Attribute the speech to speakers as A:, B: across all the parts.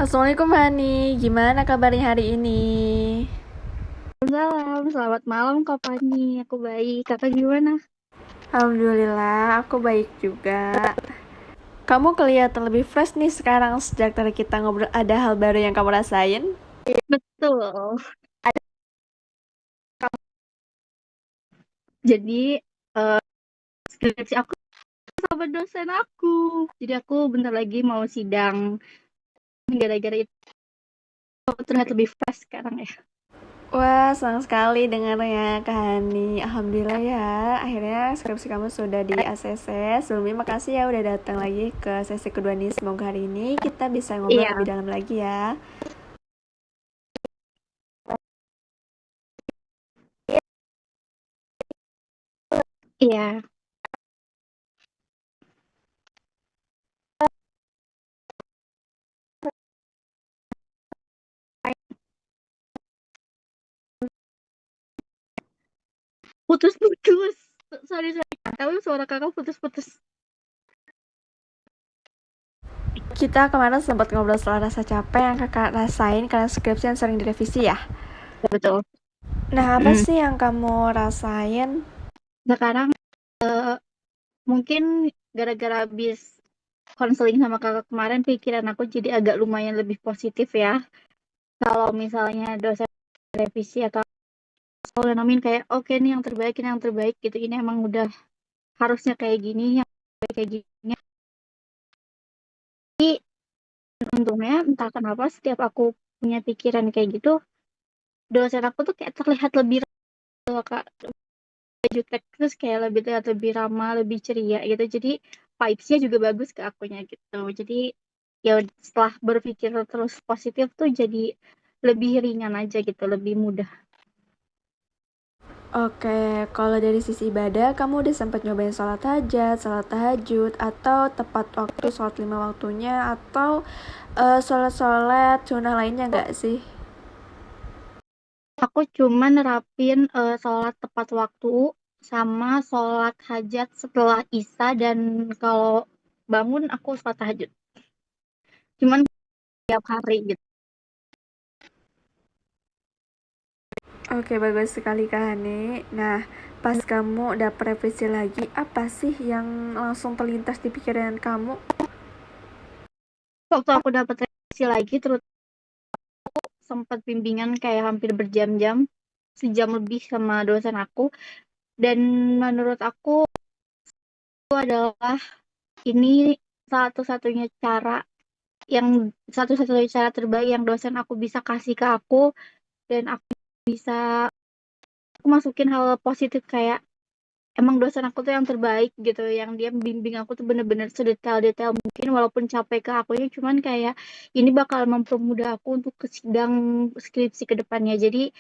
A: Assalamualaikum Hani, gimana kabarnya hari ini?
B: Salam, selamat malam Kak Fani. Aku baik. Kakak gimana?
A: Alhamdulillah, aku baik juga. Kamu kelihatan lebih fresh nih sekarang sejak tadi kita ngobrol. Ada hal baru yang kamu rasain?
B: Betul. Jadi skripsi aku sama dosen aku. Jadi aku bentar lagi mau sidang. Gara-gara itu aku terlihat lebih fresh sekarang ya.
A: Wah, senang sekali dengarnya Kak Hani. Alhamdulillah ya, akhirnya skripsi kamu sudah di ACC. Sebelumnya makasih ya udah datang lagi ke sesi kedua nih. Semoga hari ini kita bisa ngobrol lebih
B: Iya,
A: dalam lagi ya.
B: iya. Putus-putus. Sorry, sorry. Tapi suara kakak putus-putus.
A: Kita kemarin sempat ngobrol soal rasa capek yang kakak rasain karena skripsi yang sering direvisi ya.
B: Betul.
A: Nah, apa
B: Mm.
A: sih yang kamu rasain?
B: Sekarang mungkin gara-gara habis konseling sama kakak kemarin, pikiran aku jadi agak lumayan lebih positif ya. Kalau misalnya dosen revisi atau udah nemuin kayak oke nih yang terbaik, ini yang terbaik gitu, ini emang udah harusnya kayak gini, yang kayak gini. Tapi untungnya entah kenapa setiap aku punya pikiran kayak gitu, dosen aku tuh kayak terlihat lebih kak jutek, terus kayak lebih terlihat lebih ramah, lebih ceria gitu. Jadi vibes-nya juga bagus ke akunya gitu. Jadi ya setelah berpikir terus positif tuh jadi lebih ringan aja gitu, lebih mudah.
A: Oke, kalau dari sisi ibadah, kamu udah sempat nyobain sholat hajat, sholat tahajud, atau tepat waktu sholat lima waktunya, atau sholat-sholat sunnah lainnya nggak sih?
B: Aku cuma nerapin sholat tepat waktu sama sholat hajat setelah Isya, dan kalau bangun aku sholat tahajud. Cuman tiap hari gitu.
A: Oke, bagus sekali Kak Hani. Nah, pas kamu dapet revisi lagi, apa sih yang langsung terlintas di pikiran kamu?
B: Waktu aku dapat revisi lagi, terus sempat bimbingan kayak hampir berjam-jam, sejam lebih sama dosen aku. Dan menurut aku itu adalah ini satu-satunya cara yang satu-satunya cara terbaik yang dosen aku bisa kasih ke aku, dan aku bisa aku masukin hal positif kayak emang dosen aku tuh yang terbaik gitu, yang dia bimbing aku tuh bener-bener sedetail-detail mungkin, walaupun capek ke akunya, cuman kayak ini bakal mempermudah aku untuk ke sidang skripsi ke depannya. Jadi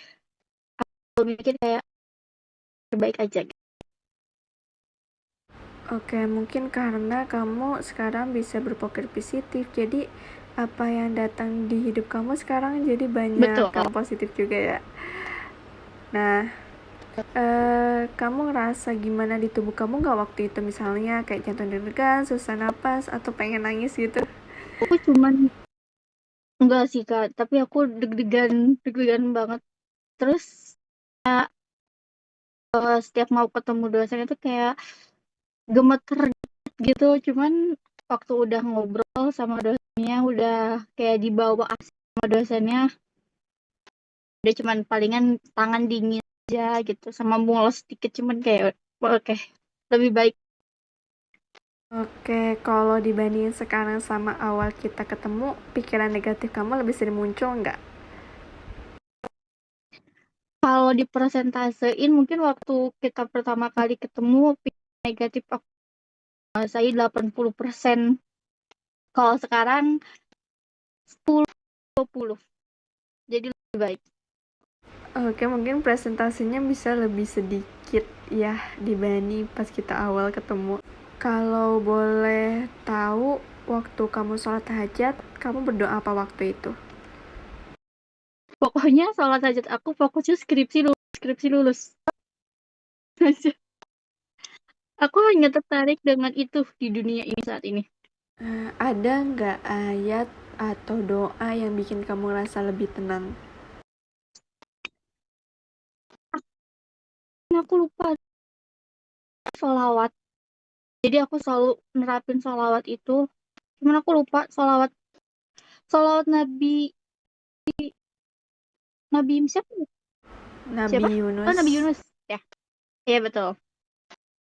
B: aku mikir kayak terbaik aja gitu.
A: Oke, mungkin karena kamu sekarang bisa berpikir positif, jadi apa yang datang di hidup kamu sekarang jadi banyak
B: Betul.
A: yang positif juga ya. Nah, kamu ngerasa gimana di tubuh kamu nggak waktu itu misalnya kayak jantung deg-degan, susah napas, atau pengen nangis gitu?
B: Aku cuman enggak sih Kak, tapi aku deg-degan, deg-degan banget. Terus setiap mau ketemu dosen itu kayak gemeter gitu. Cuman waktu udah ngobrol sama dosennya, udah kayak dibawa asik sama dosennya, udah cuman palingan tangan dingin aja gitu, sama mules dikit, cuman kayak oke, lebih baik.
A: Oke, kalau dibandingin sekarang sama awal kita ketemu, pikiran negatif kamu lebih sering muncul nggak?
B: Kalau dipresentasein mungkin waktu kita pertama kali ketemu, negatif aku saya 80%. Kalau sekarang 10-20. Jadi lebih baik.
A: Oke, mungkin presentasinya bisa lebih sedikit ya dibanding pas kita awal ketemu. Kalau boleh tahu, waktu kamu sholat hajat, kamu berdoa apa waktu itu?
B: Pokoknya sholat hajat aku fokusnya skripsi lulus, skripsi lulus aja. Aku hanya tertarik dengan itu di dunia ini saat ini.
A: Ada nggak ayat atau doa yang bikin kamu ngerasa lebih tenang?
B: Aku lupa sholawat. Jadi aku selalu nerapin sholawat itu. Cuman aku lupa sholawat sholawat Nabi Nabi siapa?
A: Nabi
B: Siapa? Oh,
A: Yunus.
B: Nabi Yunus. Ya, iya betul.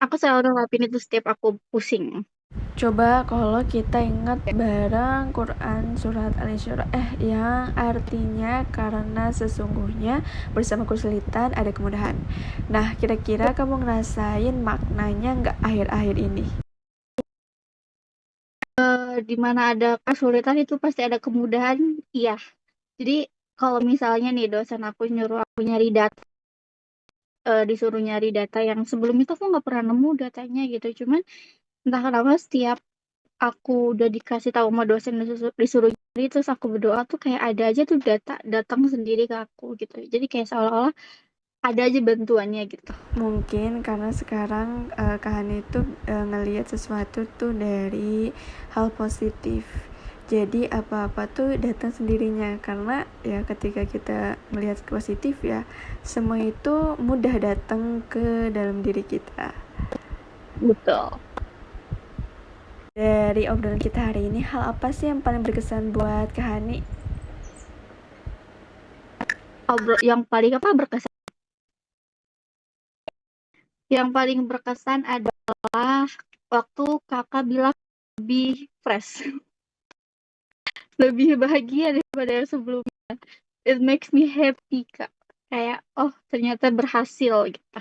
B: Aku selalu nerapin itu setiap aku pusing.
A: Coba kalau kita ingat bareng Quran surat Al-Isra yang artinya karena sesungguhnya bersama kesulitan ada kemudahan. Nah, kira-kira kamu ngerasain maknanya nggak akhir-akhir ini?
B: Di mana ada kesulitan itu pasti ada kemudahan. Iya. Jadi kalau misalnya nih dosen aku nyuruh aku nyari data, disuruh nyari data yang sebelum itu aku nggak pernah nemu datanya gitu. Cuman entah kenapa setiap aku udah dikasih tahu sama dosen disuruh nyari terus aku berdoa tuh kayak ada aja tuh data datang sendiri ke aku gitu. Jadi kayak seolah-olah ada aja bantuannya gitu.
A: Mungkin karena sekarang Kak Hani itu ngelihat sesuatu tuh dari hal positif. Jadi apa-apa tuh datang sendirinya karena ya ketika kita melihat positif ya semua itu mudah datang ke dalam diri kita.
B: Betul.
A: Dari obrolan kita hari ini, hal apa sih yang paling berkesan buat Kak Hani?
B: Yang paling apa berkesan? Yang paling berkesan adalah waktu kakak bilang lebih fresh, lebih bahagia daripada yang sebelumnya. It makes me happy kak. Kayak oh ternyata berhasil gitu.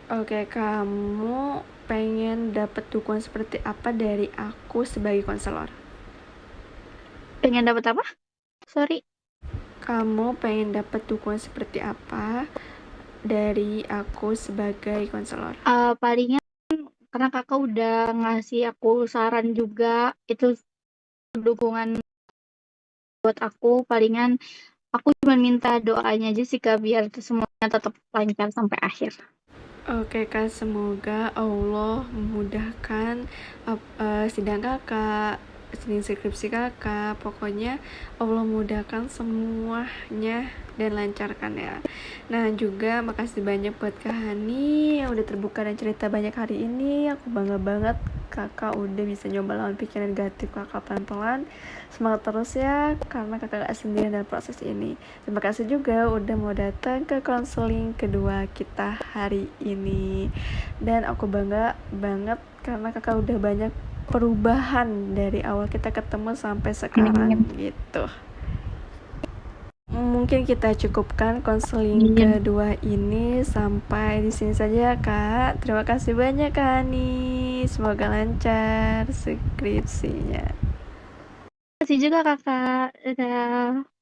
A: Oke, kamu pengen dapat dukungan seperti apa dari aku sebagai konselor?
B: Pengen dapat apa? Sorry.
A: Kamu pengen dapat dukungan seperti apa dari aku sebagai konselor?
B: Palingan karena kakak udah ngasih aku saran juga itu dukungan buat aku. Palingan aku cuma minta doanya aja sih kak biar semuanya tetap lancar sampai akhir.
A: Oke Kak, semoga Allah memudahkan sidang kakak, sidang skripsi kakak, pokoknya Allah mudahkan semuanya dan lancarkan ya. Nah juga makasih banyak buat Kak Hani yang udah terbuka dan cerita banyak hari ini. Aku bangga banget kakak udah bisa nyoba lawan pikiran negatif kakak pelan-pelan. Semangat terus ya karena kakak gak sendirian dalam proses ini. Terima kasih juga udah mau datang ke konseling kedua kita hari ini. Dan aku bangga banget karena kakak udah banyak perubahan dari awal kita ketemu sampai sekarang gitu. Mungkin kita cukupkan konseling kedua ini sampai di sini saja Kak. Terima kasih banyak Kak Ani. Semoga lancar skripsinya.
B: Terima kasih juga kakak. Dadah.